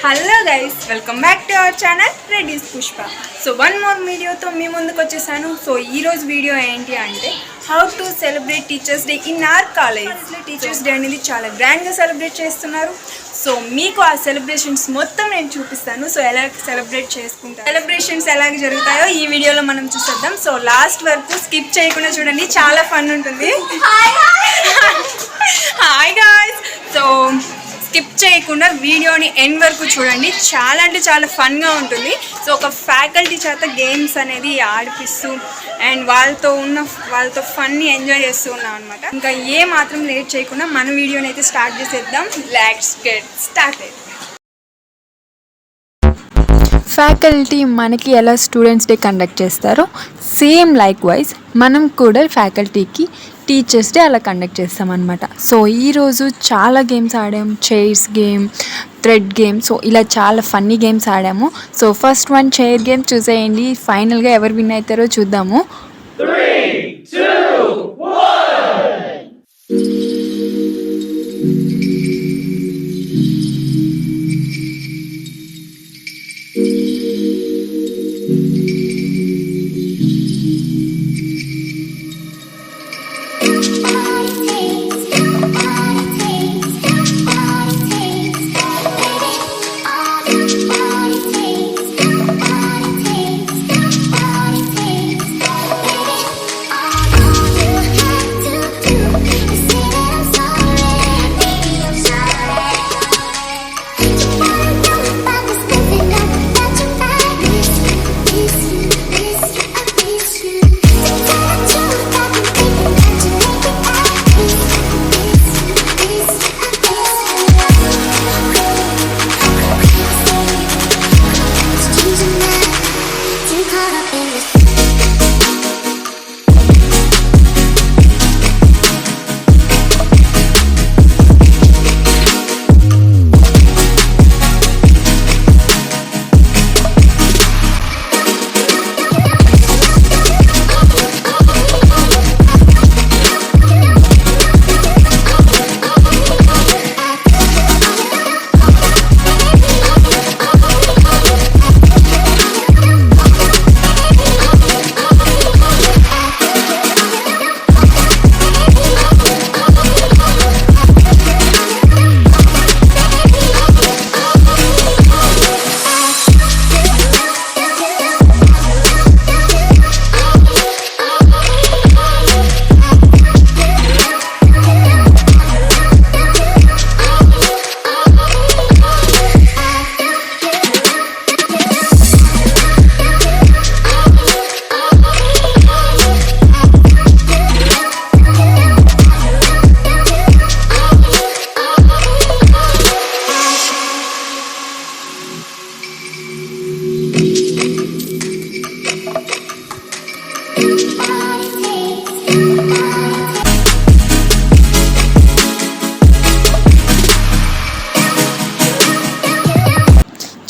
Hello guys, welcome back to our channel Redis Pushpa. So one more వీడియోతో మీ ముందుకు వచ్చేసాను. So ఈరోజు వీడియో ఏంటి అంటే how to celebrate teachers day in our college. Teachers day అనేది చాలా గ్రాండ్గా సెలబ్రేట్ చేస్తున్నారు. సో మీకు ఆ సెలబ్రేషన్స్ మొత్తం నేను చూపిస్తాను. సో ఎలా సెలబ్రేట్ చేసుకుంటారు, సెలబ్రేషన్స్ ఎలా జరుగుతాయో ఈ వీడియోలో మనం చూసేద్దాం. సో లాస్ట్ వరకు స్కిప్ చేయకుండా చూడండి, చాలా ఫన్ ఉంటుంది. హాయ్ గాయ్స్, సో స్కిప్ చేయకుండా వీడియోని ఎండ్ వరకు చూడండి. చాలా అంటే చాలా ఫన్గా ఉంటుంది. సో ఒక ఫ్యాకల్టీ చేత గేమ్స్ అనేది ఆడిపిస్తూ అండ్ వాళ్ళతో ఫన్ని ఎంజాయ్ చేస్తూ ఉన్నాం అనమాట. ఇంకా ఏ మాత్రం లేట్ చేయకుండా మన వీడియోని అయితే స్టార్ట్ చేసేద్దాం. Let's get started. ఫ్యాకల్టీ మనకి ఎలా స్టూడెంట్స్ డే కండక్ట్ చేస్తారో సేమ్ లైక్ వైజ్ మనం కూడా ఫ్యాకల్టీకి టీచర్స్ డే అలా కండక్ట్ చేస్తామన్నమాట. సో ఈరోజు చాలా గేమ్స్ ఆడాము. Chairs game, thread game, so ఇలా చాలా ఫన్నీ గేమ్స్ ఆడాము. So first one chair game చూసేయండి. ఫైనల్గా ఎవరు విన్ అవుతారో చూద్దాము. 3, 2, 1.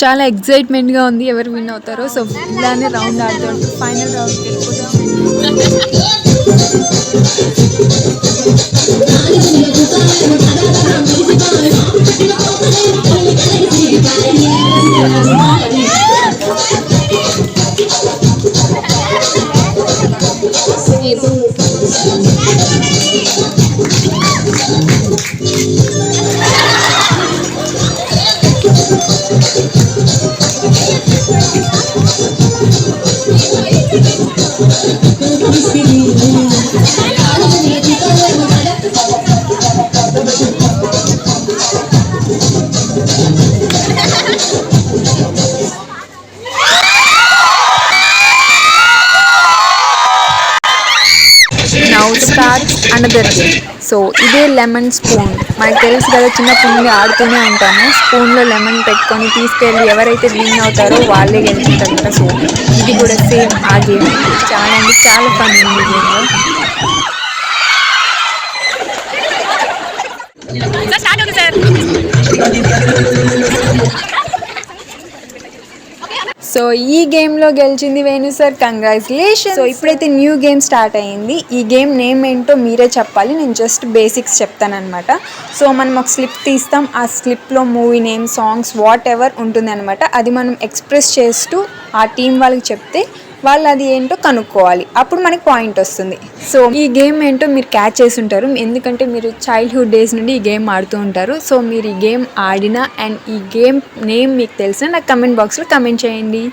చాలా ఎక్సైట్మెంట్గా ఉంది ఎవరు విన్ అవుతారో. సో ఇలానే రౌండ్ ఆడుతూ ఫైనల్ రౌండ్కి వెళ్ళిపోతాం. Now start another game. So ఇదే లెమన్ స్పూన్. మనకు తెలుసు కదా, చిన్నప్పటి నుండి ఆడుతూనే ఉంటాము. స్పూన్లో లెమన్ పెట్టుకొని తీసుకెళ్ళి ఎవరైతే విన్ అవుతారో వాళ్ళే గెలుచుకుంటారు కదా. సో ఇది కూడా సేమ్ ఆ గేమ్. చాలా అంటే చాలా ఫన్ ఉంది గేమ్లో. సో ఈ గేమ్లో గెలిచింది వేణు సార్, కంగ్రాచులేషన్. సో ఇప్పుడైతే న్యూ గేమ్ స్టార్ట్ అయ్యింది. ఈ గేమ్ నేమ్ ఏంటో మీరే చెప్పాలి, నేను జస్ట్ బేసిక్స్ చెప్తానమాట. సో మనం ఒక స్లిప్ తీస్తాం, ఆ స్లిప్లో movie name, songs, whatever ఉంటుంది అనమాట. అది మనం ఎక్స్ప్రెస్ చేస్తూ ఆ టీం వాళ్ళకి చెప్తే వాళ్ళు అది ఏంటో కనుక్కోవాలి, అప్పుడు మనకి పాయింట్ వస్తుంది. సో ఈ గేమ్ ఏంటో మీరు క్యాచ్ చేసి ఉంటారు, ఎందుకంటే మీరు చైల్డ్హుడ్ డేస్ నుండి ఈ గేమ్ ఆడుతూ ఉంటారు. సో మీరు ఈ గేమ్ ఆడినా అండ్ ఈ గేమ్ నేమ్ మీకు తెలిసిన నాకు కమెంట్ బాక్స్లో కమెంట్ చేయండి.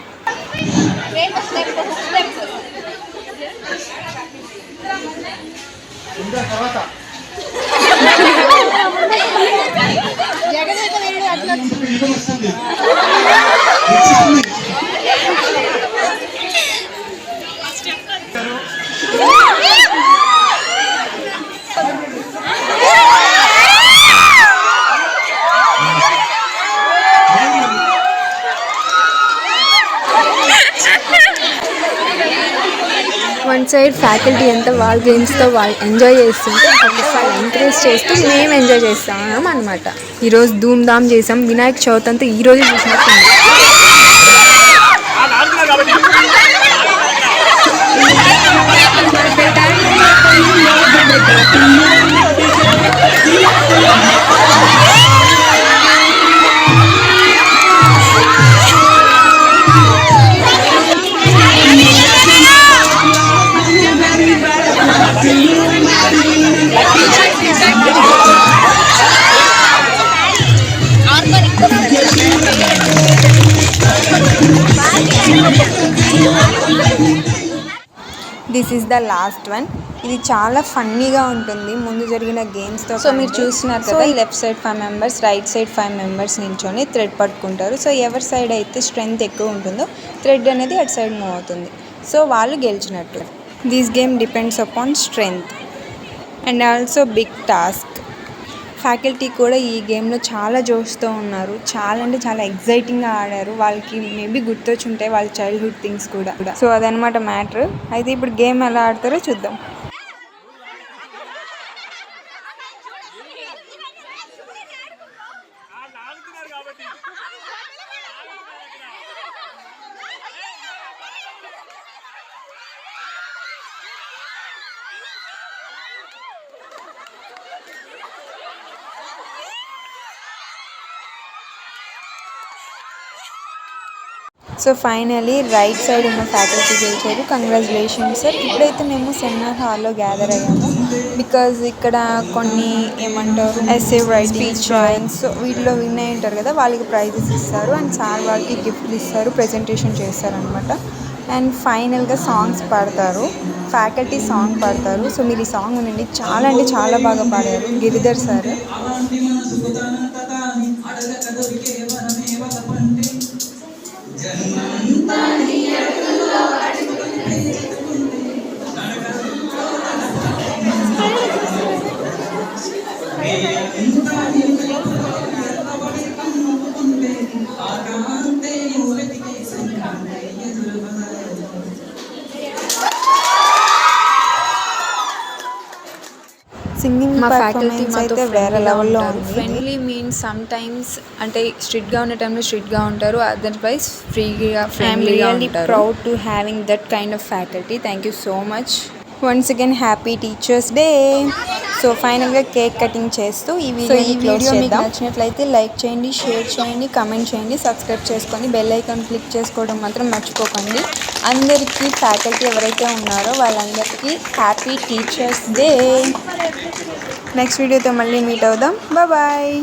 వన్ సైడ్ ఫ్యాకల్టీ ఎంత వాళ్ళ గేమ్స్తో వాళ్ళు ఎంజాయ్ చేస్తుంటే అటు సైడ్ ఎంకరేజ్ చేస్తూ మేము ఎంజాయ్ చేస్తాం అనమాట. ఈరోజు ధూమ్ ధామ్ చేసాం, వినాయక చవితి అంతా ఈరోజు చూసినట్టు. This is the last one. ఇది చాలా ఫన్నీగా ఉంటుంది ముందు జరిగిన గేమ్స్తో. సో మీరు చూస్తున్నారు కదా, left side 5 members, right side 5 members నించొని థ్రెడ్ పట్టుకుంటారు. సో ఎవరి సైడ్ అయితే స్ట్రెంగ్త్ ఎక్కువ ఉంటుందో థ్రెడ్ అనేది అటు సైడ్ మూవ్ అవుతుంది. సో వాళ్ళు గెలిచినట్టు. This game depends upon strength and also big task. Faculty కూడా ఈ గేమ్లో చాలా జోష్తో ఉన్నారు, చాలా అంటే చాలా ఎగ్జైటింగ్గా ఆడారు. వాళ్ళకి మేబీ గుర్తొచ్చుంటాయి వాళ్ళ చైల్డ్హుడ్ థింగ్స్ కూడా. సో అదనమాట మ్యాటర్. అయితే ఇప్పుడు గేమ్ ఎలా ఆడతారో చూద్దాం. సో ఫైనలీ రైట్ సైడ్ ఉన్న ఫ్యాకల్టీ గెలిచారు, కంగ్రాచులేషన్స్ సార్. ఇప్పుడైతే మేము సెమినార్ హాల్లో గ్యాదర్ అయ్యాము, బికాజ్ ఇక్కడ కొన్ని ఏమంటారు essay writing, speech drawings, so వీటిలో విన్ అయి ఉంటారు కదా, వాళ్ళకి ప్రైజెస్ ఇస్తారు అండ్ సార్ వాళ్ళకి గిఫ్ట్లు ఇస్తారు, ప్రెజెంటేషన్ చేస్తారనమాట. అండ్ ఫైనల్గా సాంగ్స్ పాడతారు, ఫ్యాకల్టీ సాంగ్ పాడతారు. సో మీరు ఈ సాంగ్ వినండి, చాలా అంటే చాలా బాగా పాడారు గిరిధర్ సార్. సింగింగ్ మా ఫ్యాకల్టీ అయితే వేరే లెవెల్లో ఉంది. ఫ్రెండ్లీ మీన్స్ సమ్ టైమ్స్ అంటే స్ట్రిక్ట్గా ఉన్న టైంలో స్ట్రిక్ట్గా ఉంటారు, అదర్వైజ్ ఫ్రీగా ఫ్రెండ్లీగా ఉంటారు. Proud to having that kind of faculty. Thank you so much. Once again happy teachers day. So ఫైనల్గా కేక్ కటింగ్ చేస్తూ ఈ వీడియో మీకు నచ్చినట్లయితే లైక్ చేయండి, షేర్ చేయండి, కమెంట్ చేయండి, సబ్స్క్రైబ్ చేసుకొని బెల్ ఐకాన్ క్లిక్ చేసుకోవడం మాత్రం మర్చిపోకండి. అందరికీ ఫ్యాకల్టీ ఎవరైతే ఉన్నారో వాళ్ళందరికీ హ్యాపీ టీచర్స్ డే. నెక్స్ట్ వీడియోతో మళ్ళీ మీట్ అవుదాం. బాయ్.